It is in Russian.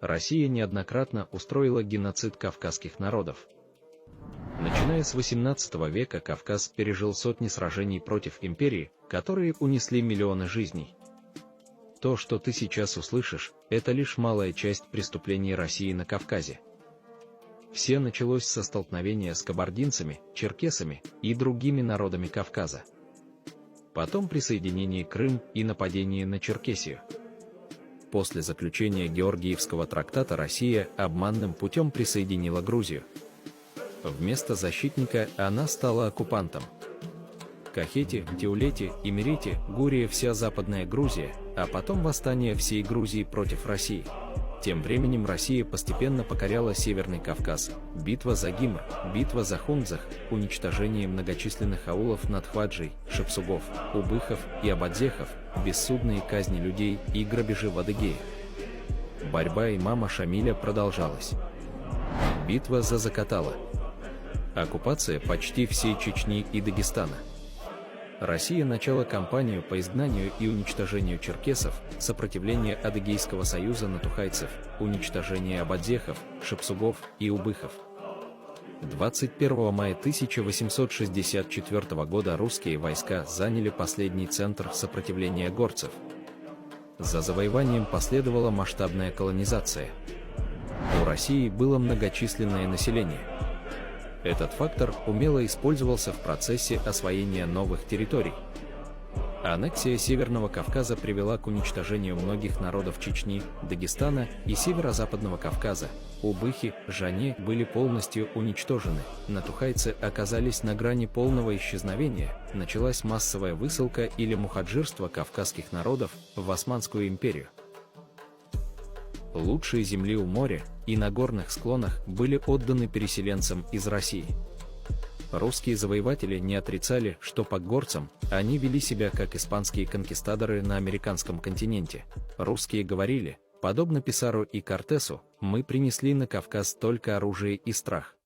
Россия неоднократно устроила геноцид кавказских народов. Начиная с XVIII века Кавказ пережил сотни сражений против империи, которые унесли миллионы жизней. То, что ты сейчас услышишь, это лишь малая часть преступлений России на Кавказе. Все началось со столкновения с кабардинцами, черкесами и другими народами Кавказа. Потом присоединение Крым и нападение на Черкесию. После заключения Георгиевского трактата Россия обманным путем присоединила Грузию. Вместо защитника она стала оккупантом. Кахети, Теулети, Имерети, Гурия, вся Западная Грузия, а потом восстание всей Грузии против России. Тем временем Россия постепенно покоряла Северный Кавказ, битва за Гимр, битва за Хунзах, уничтожение многочисленных аулов Надхваджей, Шапсугов, Убыхов и Абадзехов, бессудные казни людей и грабежи в Адыгее. Борьба имама Шамиля продолжалась. Битва за Закатало. Оккупация почти всей Чечни и Дагестана. Россия начала кампанию по изгнанию и уничтожению черкесов, сопротивление Адыгейского союза натухайцев, уничтожение абадзехов, шапсугов и убыхов. 21 мая 1864 года русские войска заняли последний центр сопротивления горцев. За завоеванием последовала масштабная колонизация. У России было многочисленное население. Этот фактор умело использовался в процессе освоения новых территорий. Аннексия Северного Кавказа привела к уничтожению многих народов Чечни, Дагестана и Северо-Западного Кавказа. Убыхи, Жане были полностью уничтожены, натухайцы оказались на грани полного исчезновения, началась массовая высылка или мухаджирство кавказских народов в Османскую империю. Лучшие земли у моря и на горных склонах были отданы переселенцам из России. Русские завоеватели не отрицали, что по горцам они вели себя как испанские конкистадоры на американском континенте. Русские говорили, подобно Писару и Кортесу, мы принесли на Кавказ только оружие и страх.